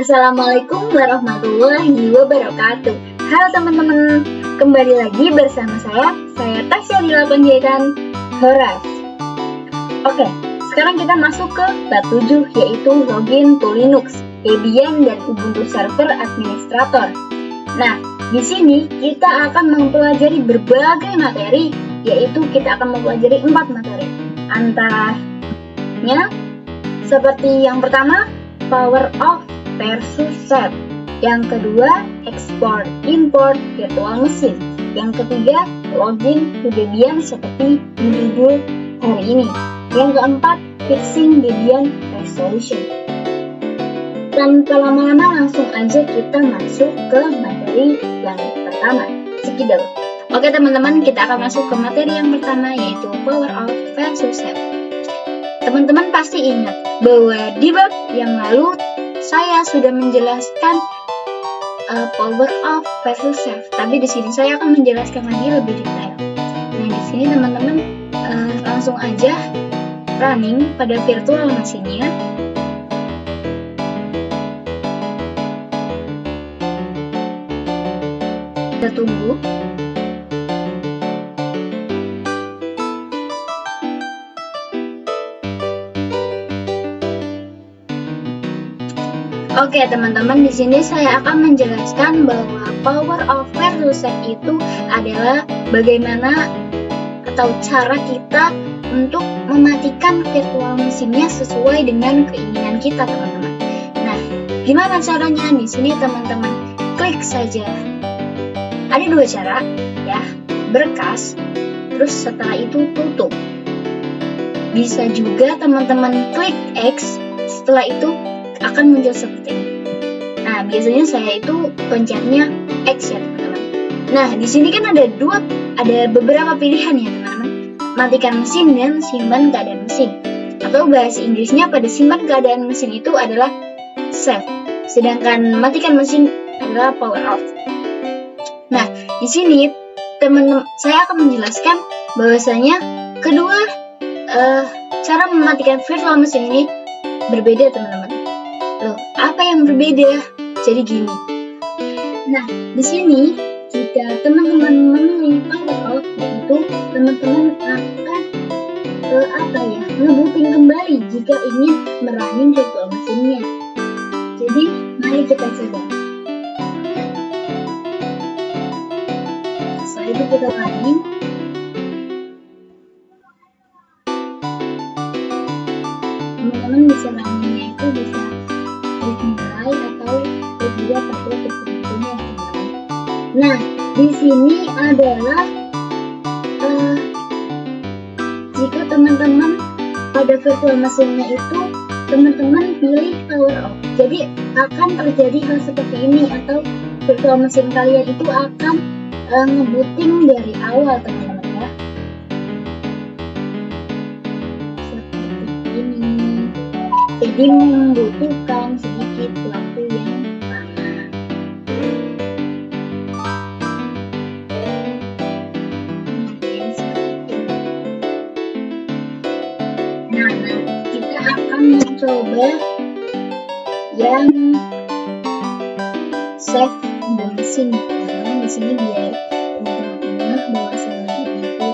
Assalamualaikum warahmatullahi wabarakatuh. Halo teman-teman, kembali lagi bersama saya Tasya Dila Panjaitan Horas. Oke, sekarang kita masuk ke bab 7, yaitu login to Linux, Debian dan Ubuntu Server Administrator. Nah, di sini kita akan mempelajari berbagai materi, yaitu kita akan mempelajari 4 materi. Antaranya seperti yang pertama, power off versus set. Yang kedua, export import virtual machine. Yang ketiga, login to Debian seperti judul hari ini. Yang keempat, fixing Debian resolution. Tanpa lama-lama langsung aja kita masuk ke materi yang pertama. Sekian. Oke teman-teman, kita akan masuk ke materi yang pertama, yaitu power off versus set. Teman-teman pasti ingat bahwa di bab yang lalu saya sudah menjelaskan power off versus set, tapi di sini saya akan menjelaskan lagi lebih detail. Nah, di sini teman-teman langsung aja running pada virtual machine-nya. Kita tunggu. Oke teman-teman, di sini saya akan menjelaskan bahwa power off versus set itu adalah bagaimana atau cara kita untuk mematikan virtual mesinnya sesuai dengan keinginan kita, teman-teman. Nah, gimana caranya? Di sini teman-teman klik saja. Ada 2 cara, ya, berkas, terus setelah itu tutup. Bisa juga teman-teman klik X, setelah itu akan muncul seperti ini. Nah, biasanya saya itu pencetnya X ya teman-teman. Nah, di sini kan ada beberapa pilihan ya teman-teman. Matikan mesin dan simpan keadaan mesin. Atau bahasa Inggrisnya pada simpan keadaan mesin itu adalah save. Sedangkan matikan mesin adalah power off. Nah, di sini teman-teman saya akan menjelaskan bahwasanya kedua cara mematikan virtual mesin ini berbeda teman-teman. Loh, apa yang berbeda? Jadi gini. Nah, di sini jika teman-teman memilih power off, yaitu teman-teman akan ngebooting kembali jika ingin merunning virtual mesinnya. Jadi, mari kita coba. Setelah itu kita running. Teman-teman bisa runningnya itu bisa mulai atau juga pada ketentuannya teman-teman. Nah, di sini adalah jika teman-teman pada virtual mesinnya itu teman-teman pilih power off, jadi akan terjadi hal seperti ini, atau virtual mesin kalian itu akan ngebooting dari awal teman-teman ya. Seperti ini. Jadi membutuhkan sedikit waktu yang lama. Nah, kita akan mencoba yang save the mesin. Karena di sini biar teman-teman ingat bahwasanya ini itu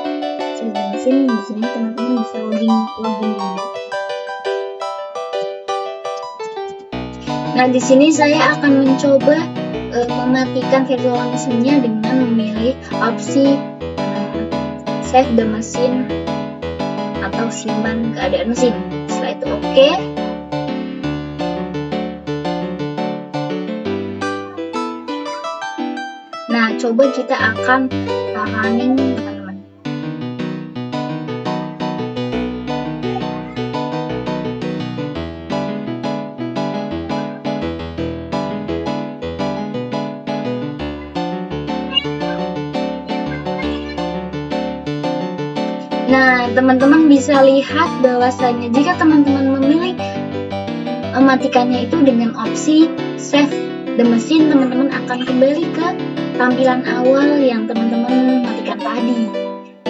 save the mesin. Di sini teman-teman bisa login dulu. Nah, di sini saya akan mencoba mematikan virtual mesinnya dengan memilih opsi save the machine atau simpan keadaan mesin. Setelah itu oke. Nah, coba kita akan running teman-teman. Nah, teman-teman bisa lihat bahwasanya jika teman-teman memilih mematikannya itu dengan opsi save the machine, teman-teman akan kembali ke tampilan awal yang teman-teman matikan tadi.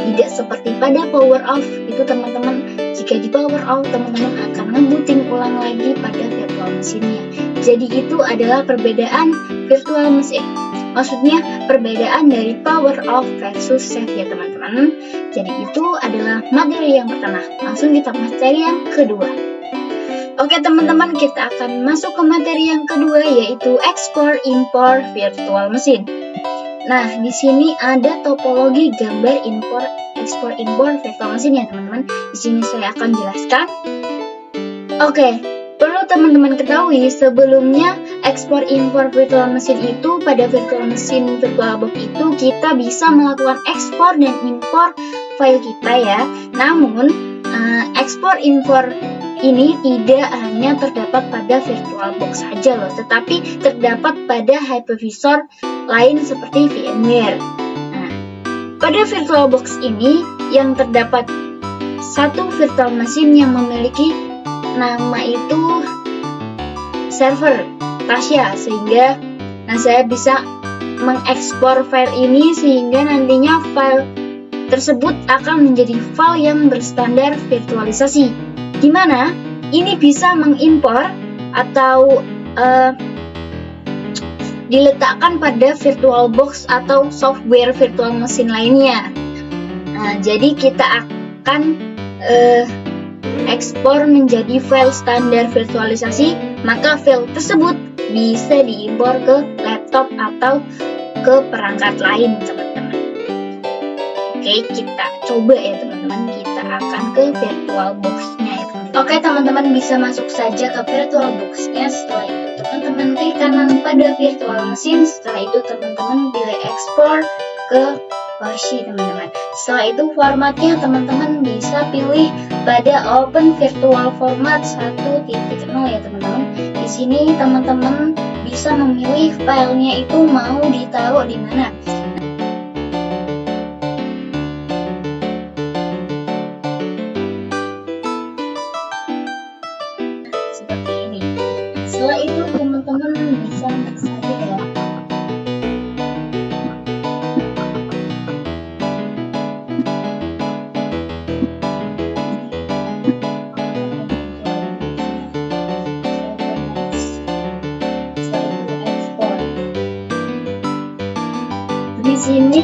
Tidak seperti pada power off, itu teman-teman, jika di power off teman-teman akan ngebooting ulang lagi pada virtual mesinnya. Jadi itu adalah perbedaan virtual mesin. Maksudnya perbedaan dari power off versus save ya teman-teman. Jadi itu adalah materi yang pertama. Langsung kita materi yang kedua. Oke teman-teman, kita akan masuk ke materi yang kedua, yaitu ekspor impor virtual mesin. Nah, di sini ada topologi gambar ekspor impor virtual mesin ya teman-teman. Di sini saya akan jelaskan. Oke, perlu teman-teman ketahui sebelumnya ekspor impor virtual mesin itu pada virtual mesin VirtualBox itu kita bisa melakukan ekspor dan impor file kita ya. Namun ekspor impor ini tidak hanya terdapat pada VirtualBox saja loh, tetapi terdapat pada hypervisor lain seperti VMware. Nah, pada VirtualBox ini yang terdapat satu virtual mesin yang memiliki nama itu server Tasya, sehingga saya bisa mengekspor file ini sehingga nantinya file tersebut akan menjadi file yang berstandar virtualisasi, di mana ini bisa mengimpor atau diletakkan pada VirtualBox atau software virtual mesin lainnya. Nah, jadi kita akan ekspor menjadi file standar virtualisasi, maka file tersebut bisa diimpor ke laptop atau ke perangkat lain teman-teman. Oke, kita coba ya teman-teman, kita akan ke VirtualBox-nya ya teman-teman. Oke teman-teman, bisa masuk saja ke VirtualBox-nya. Setelah itu teman-teman klik kanan pada virtual mesin. Setelah itu teman-teman pilih ekspor ke versi teman-teman. Setelah itu formatnya teman-teman bisa pilih pada Open Virtual Format 1.0 ya teman-teman. Di sini teman-teman bisa memilih filenya itu mau ditaruh di mana. Seperti ini. Setelah itu teman-teman bisa saja ya. Di sini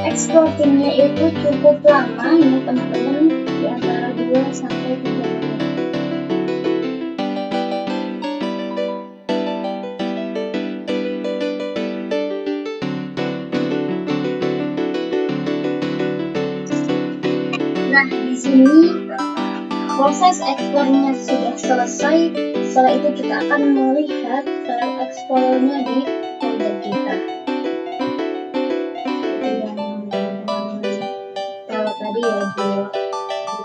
ekspornya itu cukup lama ya teman-teman, di antara 2 sampai 3 menit. Nah, di sini proses ekspornya sudah selesai. Setelah itu kita akan melihat file ekspornya di folder kita. Kalau tadi ya di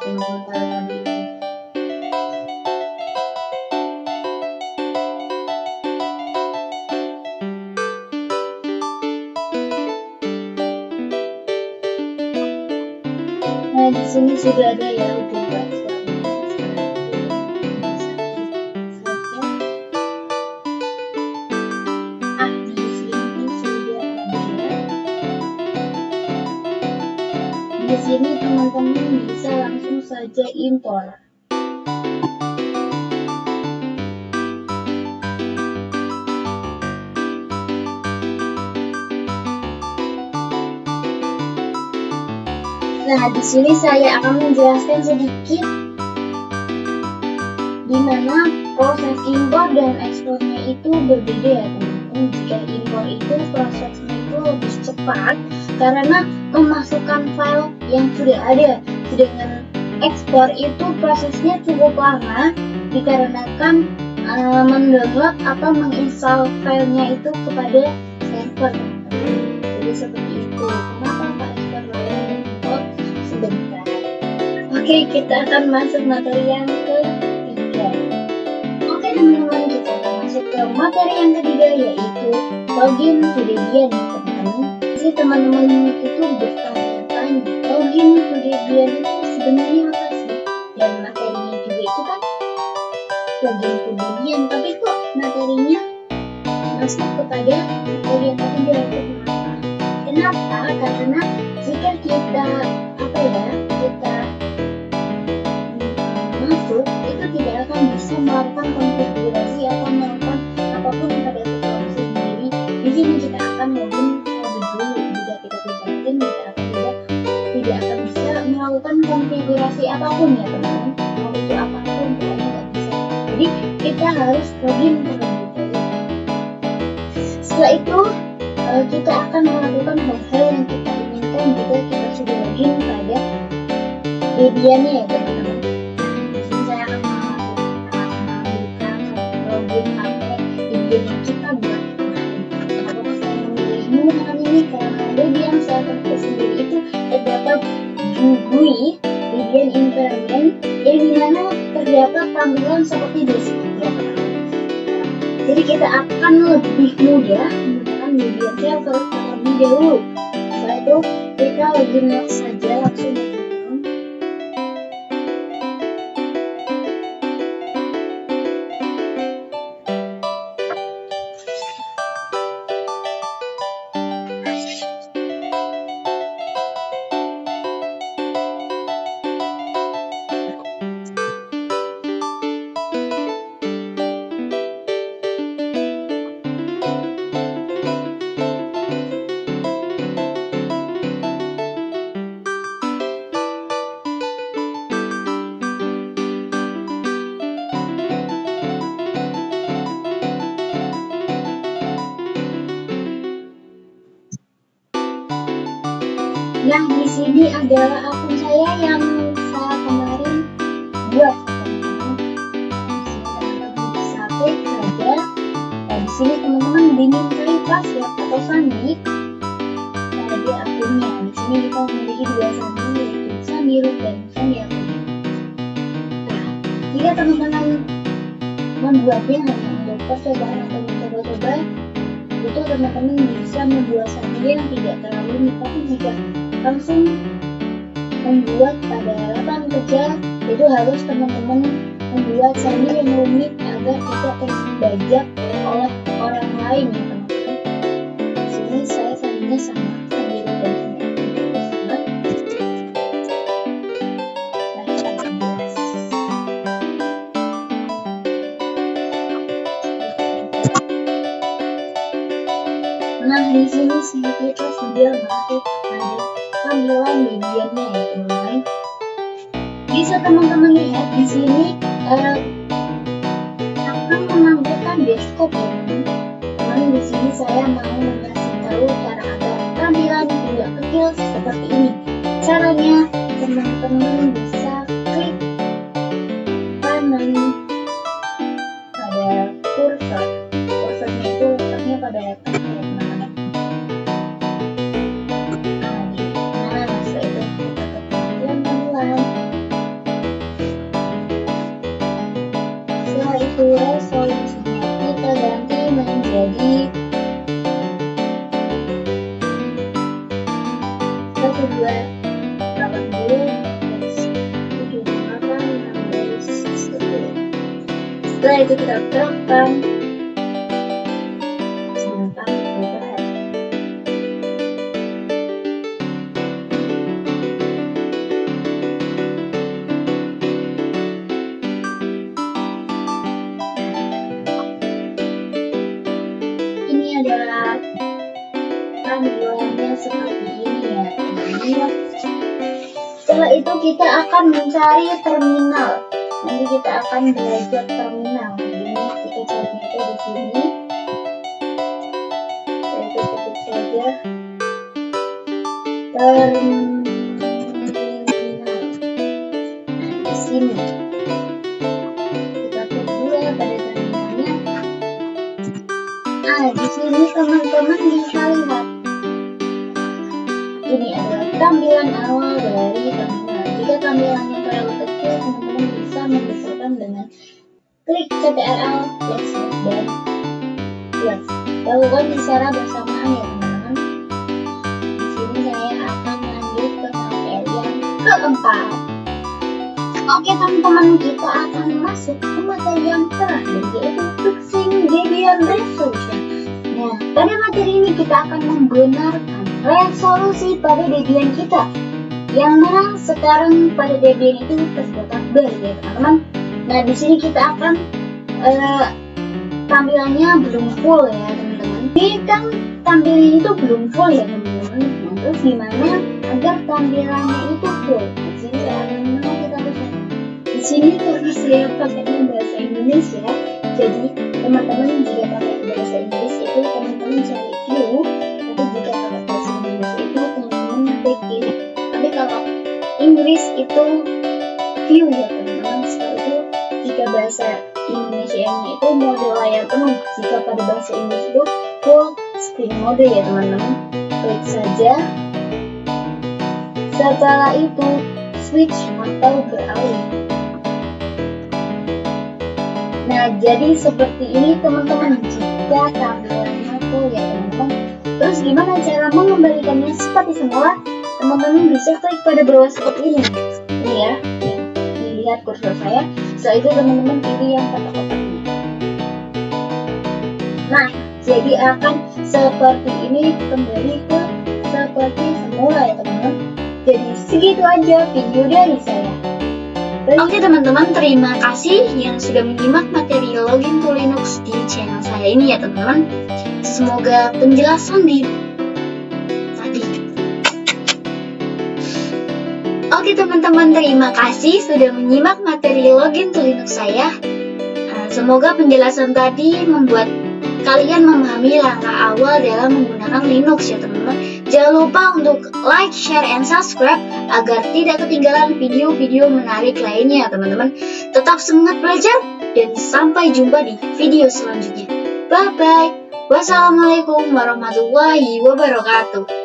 teman-teman tadi. Nah, di sini sudah ada ya udah di sini teman-teman bisa langsung saja impor. Nah, di sini saya akan menjelaskan sedikit di mana proses impor dan ekspornya itu berbeda ya teman-teman. Jika impor itu prosesnya itu lebih cepat karena memasukkan file yang sudah ada, sedangkan ekspor itu prosesnya cukup lama dikarenakan mendownload atau menginstal filenya itu kepada server teman-teman. Jadi seperti itu. Kenapa Pak ekspor dan impor sebentar? Oke, kita akan masuk materi yang ketiga. Oke teman-teman, kita akan masuk ke materi yang ketiga, yaitu login to Debian teman-teman. Jadi teman-teman itu bertanya-tanya, login to Debian itu sebenarnya apa sih? Dan materinya juga itu kan login to Debian, tapi kok materinya masuk kepada materi yang ketiga? Kenapa? Karena jika kita sini kita akan login terlebih dulu. Jika kita tidak login, kita akan tidak akan bisa melakukan konfigurasi apapun ya teman-teman. Mau itu apapun pokoknya nggak bisa. Jadi kita harus login terlebih dulu. Setelah itu kita akan melakukan hal-hal yang kita inginkan jika kita sudah login pada Debian-nya ya teman-teman. Di sini saya akan melakukan login pakai Debian yang kita buat. Kalau saya memilih menggunakan ini karena Debian saya pakai sendiri itu terdapat GUI Debian Environment yang dimana terdapat tampilan seperti desktop. Jadi kita akan lebih mudah menggunakan Debian Server terlebih dahulu. Setelah itu kita login saja langsung. Nah, di sini adalah akun saya yang saya kemarin buat teman-teman. Bisa klik saja. Nah, di sini teman-teman dimintai password atau sandi pada akunnya. Di sini kita memiliki dua sandi, yaitu sandi root dan sandi akun. Nah, jika teman-teman membuatnya hanya untuk percobaan atau mencoba-coba, itu teman-teman bisa membuat sandi yang tidak terlalu rumit. Tapi jika langsung membuat pada lapangan kerja, itu harus teman-teman membuat sandi yang rumit agar tidak terbajak oleh orang lain ya teman-teman. Di sini saya sandinya sama sandi dan nah, di sini kita sudah masuk pada tampilan Debian-nya ya teman-teman. Bisa teman-teman lihat di sini akan menampilkan desktop ya teman-teman. Di sini saya mau mengasih tahu cara agar tampilan tidak kecil seperti ini. Caranya teman-teman bisa klik kanan pada kursor. Kursornya itu letaknya pada atas ya teman-teman. Itu resolusinya kita ganti menjadi 1280 setelah itu kita terapkan sebentar berapa. Adalah tampilannya seperti ini ya teman-teman. Setelah itu kita akan mencari terminal. Nanti kita akan belajar terminal. Ini kita carinya itu di sini. Kita ketik saja terminal. Nah, di sini kita klik dulu ya pada terminalnya. Nah, di sini teman-teman bisa lihat ini adalah tampilan awal dari terminal. Jika tampilannya terlalu kecil, teman-teman bisa membesarkan dengan klik Ctrl plus dan plus. Lakukan secara bersamaan ya teman-teman. Di sini saya akan lanjut ke materi yang keempat. Oke teman-teman, kita akan masuk ke materi yang terakhir, yaitu fixing Debian resolution. Nah, pada materi ini kita akan membenarkan resolusi pada Debian kita, yang mana sekarang pada Debian itu terdapat bar ya teman-teman. Nah, di sini kita akan tampilannya belum full ya teman-teman. Ini kan tampilannya itu belum full ya teman-teman. Nah, terus gimana agar tampilannya itu full? Di sini ya teman-teman kita bisa. Di sini karena saya pakainya bahasa Indonesia, jadi teman-teman jika pakai bahasa Inggris itu teman-teman cari view, tapi jika pakai bahasa Indonesia itu teman-teman klik ini. Tapi kalau Inggris itu view ya teman-teman. Setelah itu jika bahasa Indonesia-nya itu mode layar penuh, jika pada bahasa Inggris itu full screen mode ya teman-teman. Klik saja. Setelah itu switch atau beralih. Nah, jadi seperti ini teman-teman jika tampilannya full ya teman-teman. Terus gimana cara mengembalikannya seperti semula? Teman-teman bisa klik pada bawah seperti ini. Ini ya, dilihat kursor saya. Setelah itu teman-teman pilih yang kotak-kotaknya. Nah, jadi akan seperti ini kembali ke seperti semula ya teman-teman. Jadi segitu aja video dari saya. Oke teman-teman, terima kasih yang sudah menyimak materi login to Linux di channel saya ini ya teman-teman. Semoga penjelasan di tadi. Oke teman-teman, terima kasih sudah menyimak materi login to Linux saya. Semoga penjelasan tadi membuat kalian memahami langkah awal dalam menggunakan Linux ya teman-teman. Jangan lupa untuk like, share, and subscribe agar tidak ketinggalan video-video menarik lainnya teman-teman. Tetap semangat belajar dan sampai jumpa di video selanjutnya. Bye-bye. Wassalamualaikum warahmatullahi wabarakatuh.